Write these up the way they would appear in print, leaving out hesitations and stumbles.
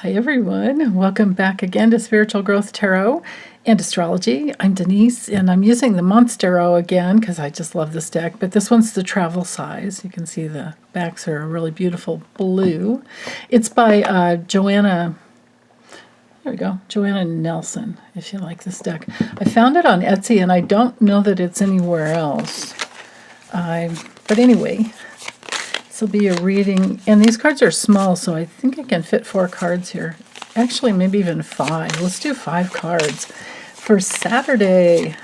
Hi everyone, welcome back again to Spiritual Growth Tarot and Astrology. I'm Denise and I'm using the Monstero again because I just love this deck, but this one's the travel size. You can see the backs are a really beautiful blue. It's by Joanna, there we go, Joanna Nelson, if you like this deck. I found it on Etsy and I don't know that it's anywhere else. But anyway, this will be a reading, and these cards are small, so I think I can fit 4 cards here. Actually, maybe even 5. Let's do 5 cards for Saturday,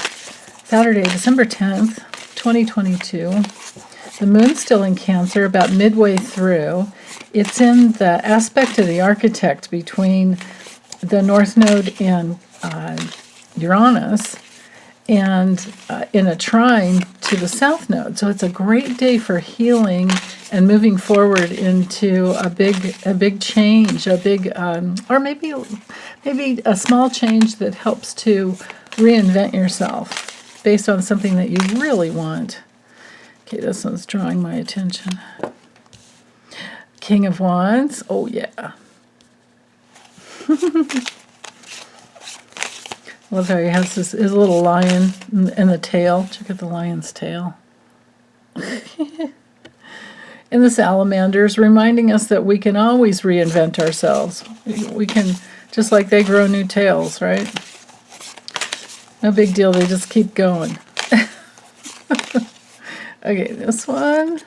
December 10th, 2022. The moon's still in Cancer, about midway through. It's in the aspect of the architect between the North Node and Uranus, and in a trine to the South Node. So it's a great day for healing and moving forward into a big change, a big, or maybe a small change that helps to reinvent yourself based on something that you really want. Okay, this one's drawing my attention. King of Wands, oh yeah. Love how he has his little lion and the tail. Check out the lion's tail. And the salamanders, reminding us that we can always reinvent ourselves. We can, just like they grow new tails, right? No big deal, they just keep going. Okay, this one.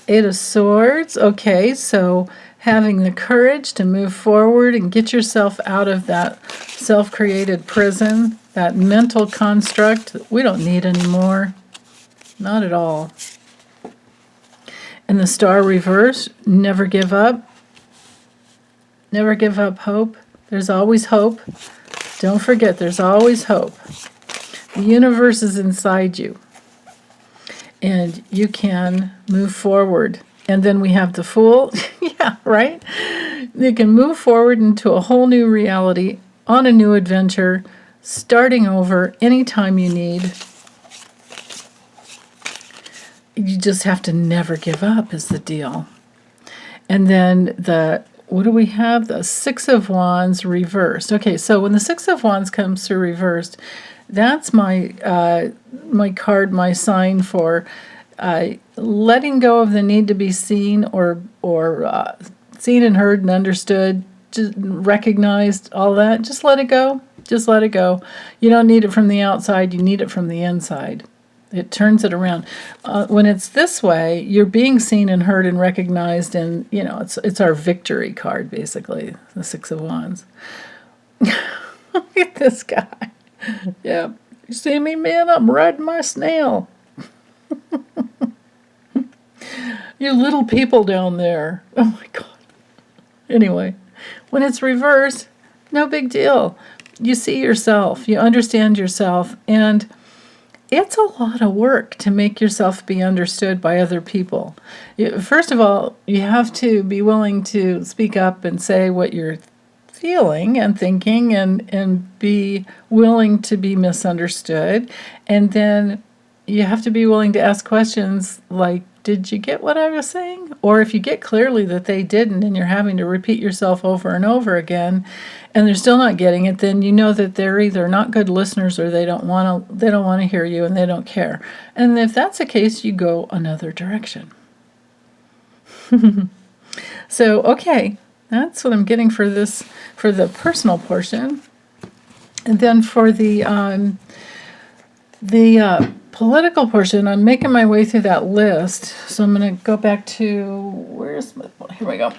8 of Swords. Okay, so having the courage to move forward and get yourself out of that self-created prison, that mental construct that we don't need anymore. Not at all. And the Star reverse, never give up. Never give up hope. There's always hope. Don't forget, there's always hope. The universe is inside you. And you can move forward. And then we have the Fool. Yeah, right? You can move forward into a whole new reality, on a new adventure, starting over anytime you need. You just have to never give up is the deal. And then what do we have? The 6 of Wands reversed. Okay, so when the 6 of Wands comes through reversed, that's my card, my sign for letting go of the need to be seen or seen and heard and understood, just recognized, all that. Just let it go. Just let it go. You don't need it from the outside. You need it from the inside. It turns it around. When it's this way, you're being seen and heard and recognized, and it's our victory card, basically, the 6 of Wands. Look at this guy. Yeah, you see me, man? I'm riding my snail. You little people down there. Oh my God. Anyway, when it's reversed, no big deal. You see yourself, you understand yourself, and it's a lot of work to make yourself be understood by other people. First of all, you have to be willing to speak up and say what you're feeling and thinking, and be willing to be misunderstood. And then you have to be willing to ask questions like, did you get what I was saying? Or if you get clearly that they didn't and you're having to repeat yourself over and over again and they're still not getting it, then you know that they're either not good listeners or they don't want to hear you and they don't care. And if that's the case, you go another direction. So, okay, that's what I'm getting for this, for the personal portion. And then for the political portion, I'm making my way through that list. So I'm going to go back to, here we go.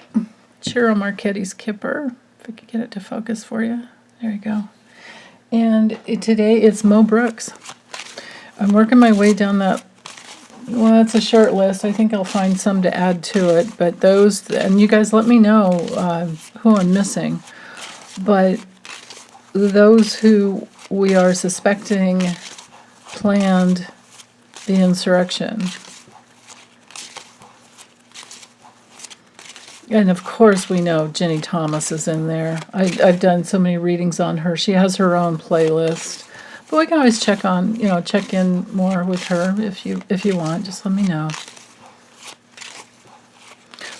Ciro Marchetti's Kipper. If I could get it to focus for you. There you go. And today it's Mo Brooks. I'm working my way down that. Well, that's a short list. I think I'll find some to add to it. But those, and you guys let me know who I'm missing. But those who we are suspecting planned the insurrection. And of course we know Jenny Thomas is in there. I've done so many readings on her. She has her own playlist. But we can always check in more with her if you want. Just let me know.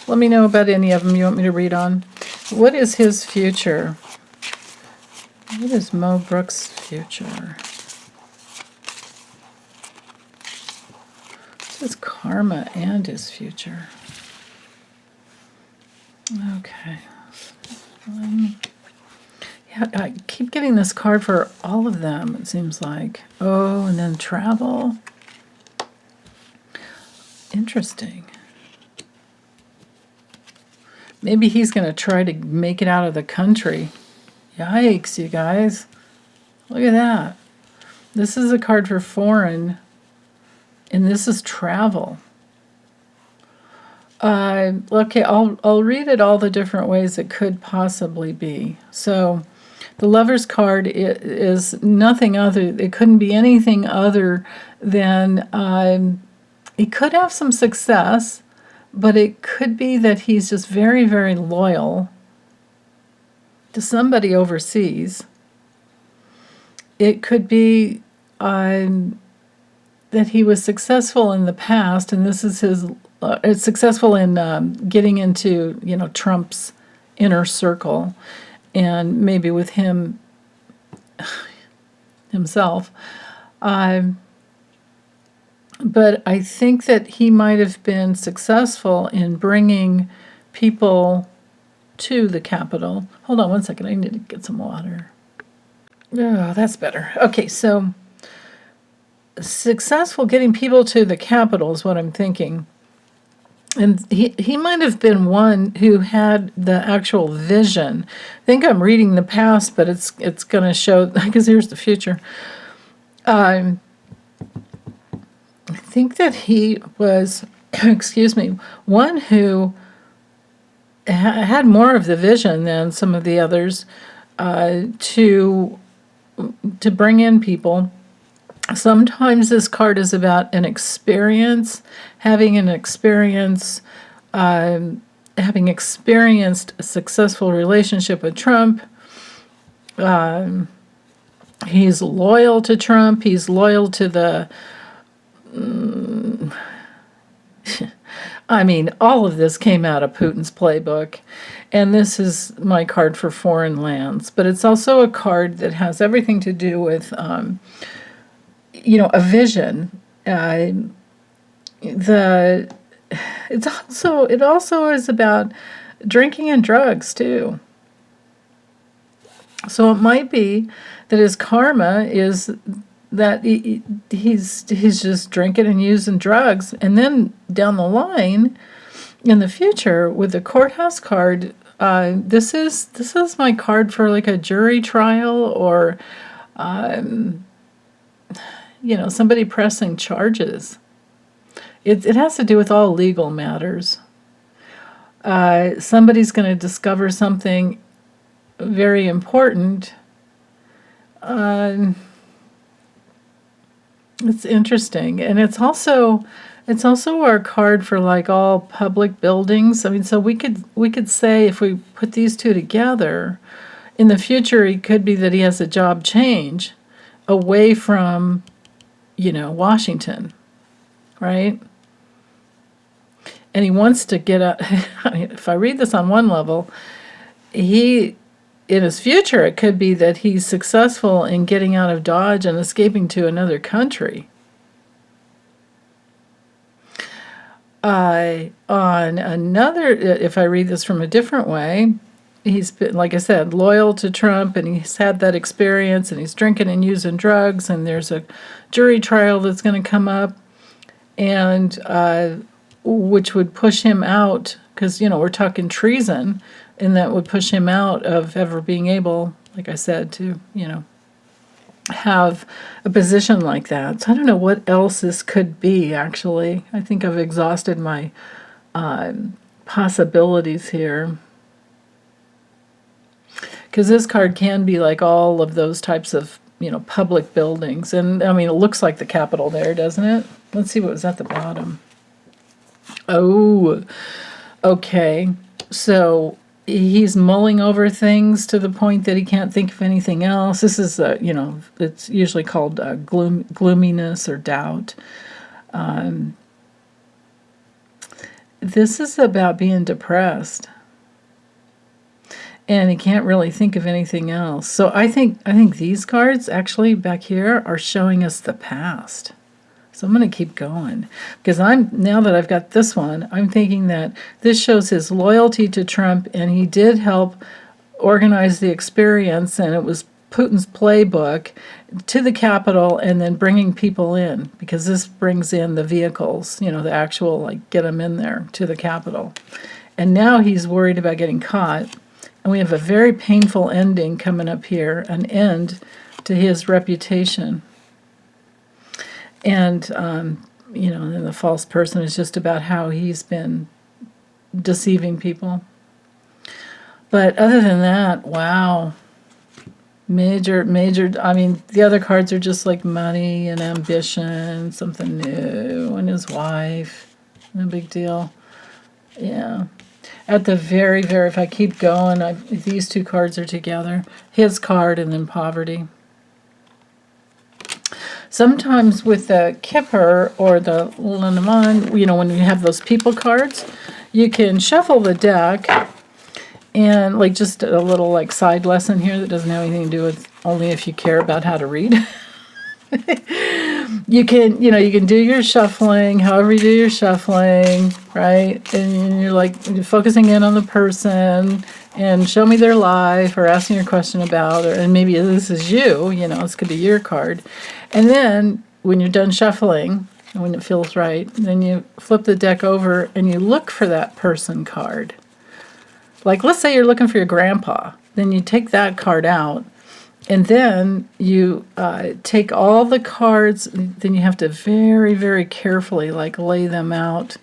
Let me know about any of them you want me to read on. What is his future? What is Mo Brooks' future? His karma and his future. Okay. Yeah, I keep getting this card for all of them, it seems like. Oh, and then travel. Interesting. Maybe he's going to try to make it out of the country. Yikes, you guys. Look at that. This is a card for foreign, and this is travel. Okay, I'll read it all the different ways it could possibly be. So the Lover's card is nothing other, it couldn't be anything other than he could have some success, but it could be that he's just very, very loyal to somebody overseas. It could be that he was successful in the past, and this is his. It's successful in getting into, Trump's inner circle, and maybe with him himself. But I think that he might have been successful in bringing people to the Capitol. Hold on one second. I need to get some water. Oh, that's better. Okay, so successful getting people to the Capitol is what I'm thinking. And he might have been one who had the actual vision. I think I'm reading the past, but it's going to show, because here's the future. I think that he was, excuse me, one who had more of the vision than some of the others to bring in people. Sometimes this card is about an experience, having experienced a successful relationship with Trump. He's loyal to Trump. He's loyal to the... I mean, all of this came out of Putin's playbook. And this is my card for foreign lands. But it's also a card that has everything to do with... a vision. It also is about drinking and drugs too. So it might be that his karma is that he's just drinking and using drugs, and then down the line, in the future, with the courthouse card, this is my card for like a jury trial or. Somebody pressing charges. It has to do with all legal matters. Somebody's going to discover something very important. It's interesting, and it's also our card for like all public buildings. I mean, so we could say if we put these two together, in the future, it could be that he has a job change away from. Washington, right? And he wants to get out. If I read this on one level, in his future, it could be that he's successful in getting out of Dodge and escaping to another country. On another, if I read this from a different way, he's been, like I said, loyal to Trump, and he's had that experience, and he's drinking and using drugs, and there's a jury trial that's going to come up, and which would push him out, because, we're talking treason, and that would push him out of ever being able, like I said, to, have a position like that. So I don't know what else this could be, actually. I think I've exhausted my possibilities here. Because this card can be like all of those types of, public buildings. And, I mean, it looks like the Capitol there, doesn't it? Let's see what was at the bottom. Oh, okay. So he's mulling over things to the point that he can't think of anything else. This is, it's usually called gloominess or doubt. This is about being depressed. and he can't really think of anything else. So I think these cards actually back here are showing us the past. So I'm going to keep going, because now that I've got this one, I'm thinking that this shows his loyalty to Trump, and he did help organize the experience, and it was Putin's playbook to the Capitol and then bringing people in, because this brings in the vehicles, the actual, like, get them in there to the Capitol. And now he's worried about getting caught, and we have a very painful ending coming up here, an end to his reputation. And, then the false person is just about how he's been deceiving people. But other than that, wow. Major, the other cards are just like money and ambition, something new, and his wife. No big deal. Yeah. At the very, very, if I keep going, these two cards are together. His card and then poverty. Sometimes with the Kipper or the Lenormand, when you have those people cards, you can shuffle the deck, and like just a little like side lesson here that doesn't have anything to do with, only if you care about how to read. You can do your shuffling, however you do your shuffling, right? And you're focusing in on the person and show me their life, or asking your question about, and maybe this is you, this could be your card. And then when you're done shuffling, when it feels right, then you flip the deck over and you look for that person card. Like, let's say you're looking for your grandpa, then you take that card out, and then you take all the cards, then you have to very, very carefully, like, lay them out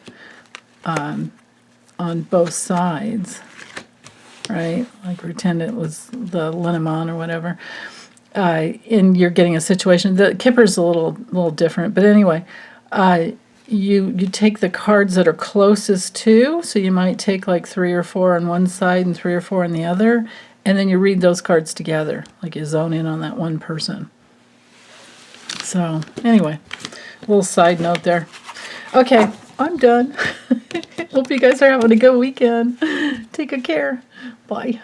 on both sides, right? Like, pretend it was the Lenormand or whatever. And you're getting a situation. The Kipper's a little different, but anyway, you take the cards that are closest to, so you might take like 3 or 4 on one side and 3 or 4 on the other, and then you read those cards together, like you zone in on that one person. So anyway, a little side note there. Okay, I'm done. Hope you guys are having a good weekend. Take good care. Bye.